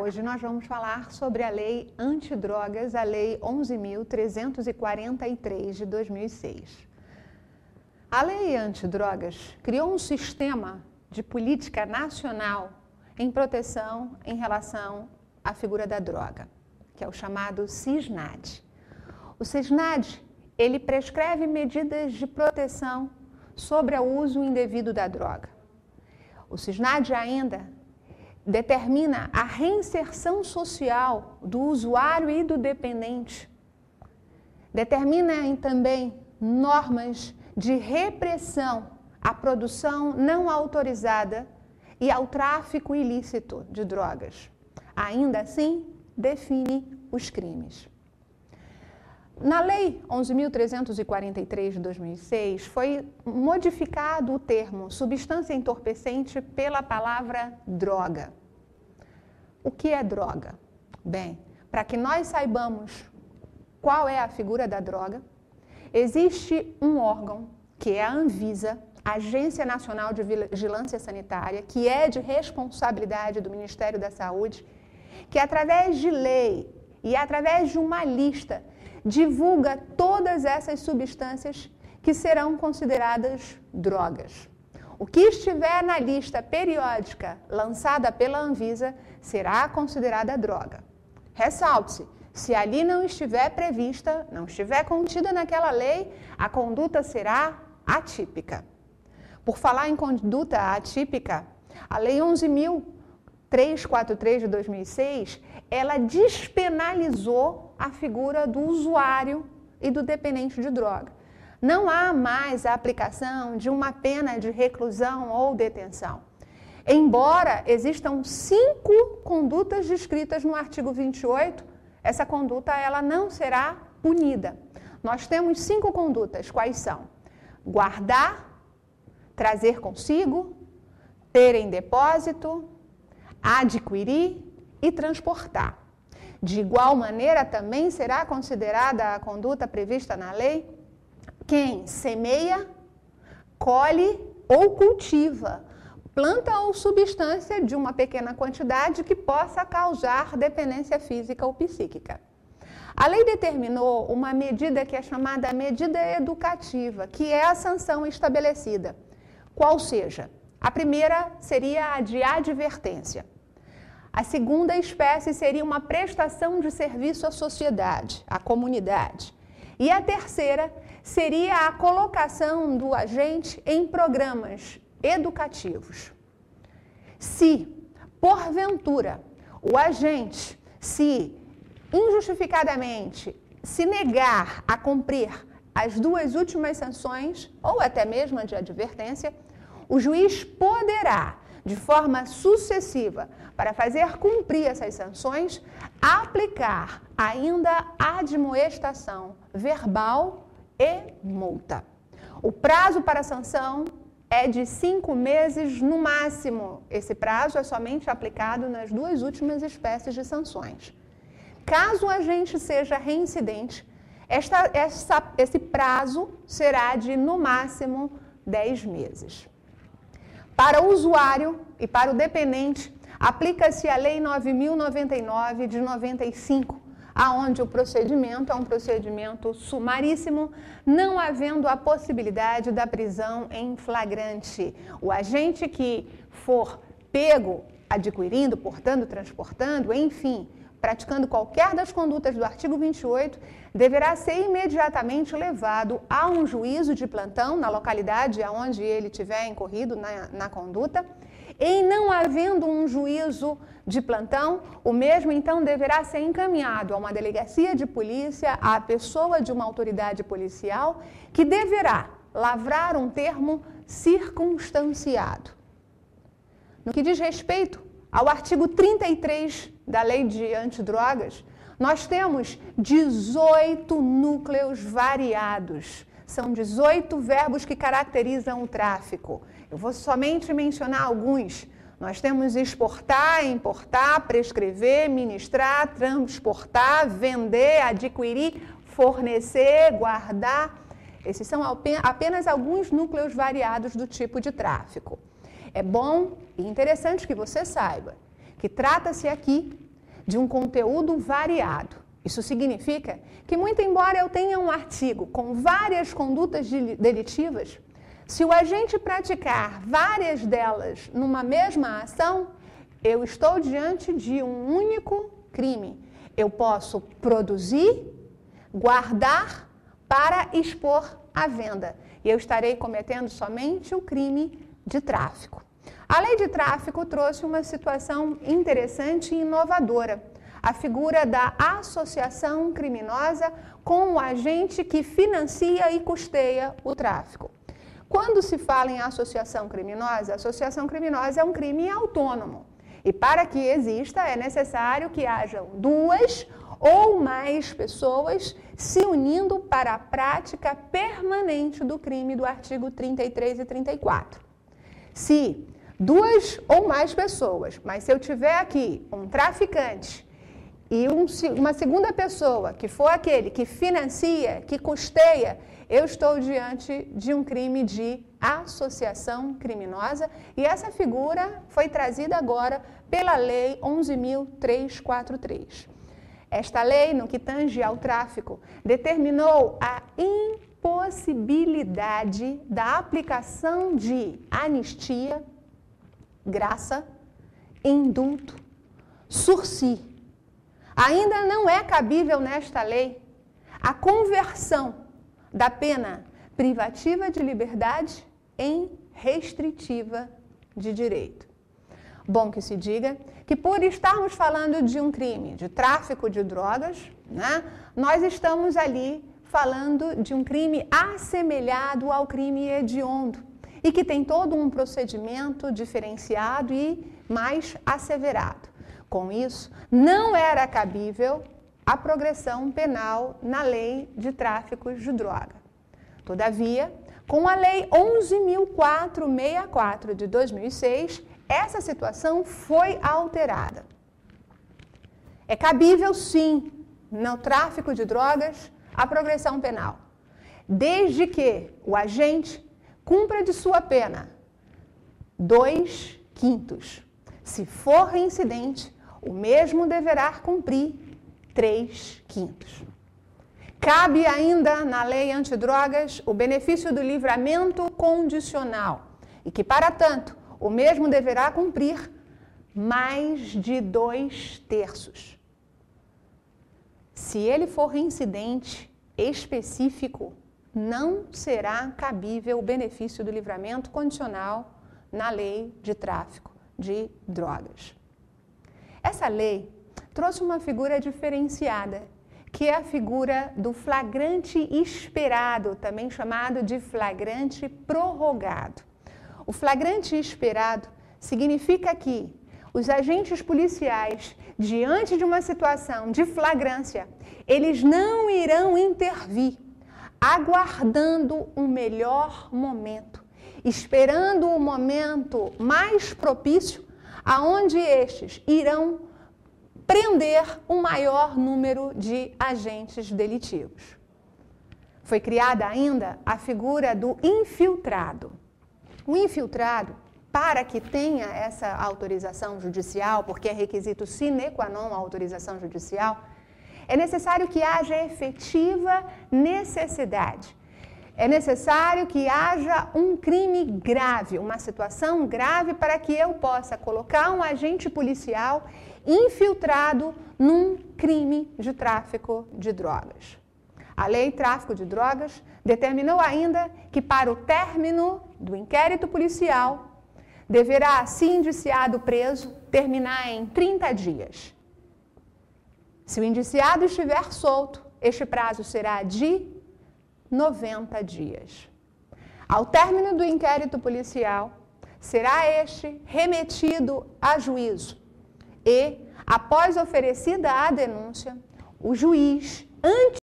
Hoje nós vamos falar sobre a Lei Antidrogas, a Lei 11.343 de 2006. A Lei Antidrogas criou um sistema de política nacional em proteção em relação à figura da droga, que é o chamado SISNAD. O SISNAD, ele prescreve medidas de proteção sobre o uso indevido da droga. O SISNAD ainda determina a reinserção social do usuário e do dependente. Determina também normas de repressão à produção não autorizada e ao tráfico ilícito de drogas. Ainda assim, define os crimes. Na Lei 11.343 de 2006, foi modificado o termo substância entorpecente pela palavra droga. O que é droga? Bem, para que nós saibamos qual é a figura da droga, existe um órgão, que é a Anvisa, Agência Nacional de Vigilância Sanitária, que é de responsabilidade do Ministério da Saúde, que através de lei e através de uma lista divulga todas essas substâncias que serão consideradas drogas. O que estiver na lista periódica lançada pela Anvisa será considerada droga. Ressalte-se, se ali não estiver prevista, não estiver contida naquela lei, a conduta será atípica. Por falar em conduta atípica, a Lei 11.343 de 2006, ela despenalizou a figura do usuário e do dependente de droga. Não há mais a aplicação de uma pena de reclusão ou detenção. Embora existam 5 condutas descritas no artigo 28, essa conduta ela não será punida. Nós temos 5 condutas. Quais são? Guardar, trazer consigo, ter em depósito, adquirir e transportar. De igual maneira, também será considerada a conduta prevista na lei quem semeia, colhe ou cultiva planta ou substância de uma pequena quantidade que possa causar dependência física ou psíquica. A lei determinou uma medida que é chamada medida educativa, que é a sanção estabelecida. Qual seja? A primeira seria a de advertência. A segunda espécie seria uma prestação de serviço à sociedade, à comunidade. E a terceira seria a colocação do agente em programas educativos. Se, porventura, o agente, se injustificadamente se negar a cumprir as 2 últimas sanções, ou até mesmo a de advertência, o juiz poderá, de forma sucessiva, para fazer cumprir essas sanções, aplicar ainda a admoestação verbal e multa. O prazo para a sanção é de 5 meses no máximo. Esse prazo é somente aplicado nas 2 últimas espécies de sanções. Caso o agente seja reincidente, esse prazo será de, no máximo, 10 meses. Para o usuário e para o dependente, aplica-se a Lei 9.099 de 95, aonde o procedimento é um procedimento sumaríssimo, não havendo a possibilidade da prisão em flagrante. O agente que for pego adquirindo, portando, transportando, enfim, praticando qualquer das condutas do artigo 28, deverá ser imediatamente levado a um juízo de plantão na localidade onde ele tiver incorrido na conduta. Em não havendo um juízo de plantão, o mesmo então deverá ser encaminhado a uma delegacia de polícia, à pessoa de uma autoridade policial, que deverá lavrar um termo circunstanciado. No que diz respeito ao artigo 33 da Lei de Antidrogas, nós temos 18 núcleos variados. São 18 verbos que caracterizam o tráfico. Eu vou somente mencionar alguns. Nós temos exportar, importar, prescrever, ministrar, transportar, vender, adquirir, fornecer, guardar. Esses são apenas alguns núcleos variados do tipo de tráfico. É bom e interessante que você saiba que trata-se aqui de um conteúdo variado. Isso significa que, muito embora eu tenha um artigo com várias condutas delitivas, se o agente praticar várias delas numa mesma ação, eu estou diante de um único crime. Eu posso produzir, guardar para expor à venda. E eu estarei cometendo somente o crime de tráfico. A lei de tráfico trouxe uma situação interessante e inovadora. A figura da associação criminosa com o agente que financia e custeia o tráfico. Quando se fala em associação criminosa, a associação criminosa é um crime autônomo. E para que exista, é necessário que hajam duas ou mais pessoas se unindo para a prática permanente do crime do artigo 33 e 34. Se duas ou mais pessoas, mas se eu tiver aqui um traficante e uma segunda pessoa, que for aquele que financia, que custeia, eu estou diante de um crime de associação criminosa e essa figura foi trazida agora pela Lei 11.343. Esta lei, no que tange ao tráfico, determinou a impossibilidade da aplicação de anistia, graça, indulto, sursi. Ainda não é cabível nesta lei a conversão da pena privativa de liberdade em restritiva de direito. Bom que se diga que, por estarmos falando de um crime de tráfico de drogas, né, nós estamos ali falando de um crime assemelhado ao crime hediondo e que tem todo um procedimento diferenciado e mais asseverado. Com isso, não era cabível a progressão penal na lei de tráficos de droga. Todavia, com a Lei 11.464 de 2006, essa situação foi alterada. É cabível, sim, no tráfico de drogas, a progressão penal, desde que o agente cumpra de sua pena 2/5. Se for reincidente, o mesmo deverá cumprir 3/5. Cabe ainda na lei antidrogas o benefício do livramento condicional e que, para tanto, o mesmo deverá cumprir mais de 2/3. Se ele for reincidente específico, não será cabível o benefício do livramento condicional na lei de tráfico de drogas. Essa lei trouxe uma figura diferenciada, que é a figura do flagrante esperado, também chamado de flagrante prorrogado. O flagrante esperado significa que os agentes policiais, diante de uma situação de flagrância, eles não irão intervir, aguardando um melhor momento, esperando o momento mais propício, aonde estes irão prender um maior número de agentes delitivos. Foi criada ainda a figura do infiltrado. O infiltrado, para que tenha essa autorização judicial, porque é requisito sine qua non a autorização judicial, é necessário que haja efetiva necessidade. É necessário que haja um crime grave, uma situação grave para que eu possa colocar um agente policial infiltrado num crime de tráfico de drogas. A Lei Tráfico de Drogas determinou ainda que, para o término do inquérito policial, deverá, se indiciado preso, terminar em 30 dias. Se o indiciado estiver solto, este prazo será de 90 dias. Ao término do inquérito policial, será este remetido a juízo e, após oferecida a denúncia, o juiz, antes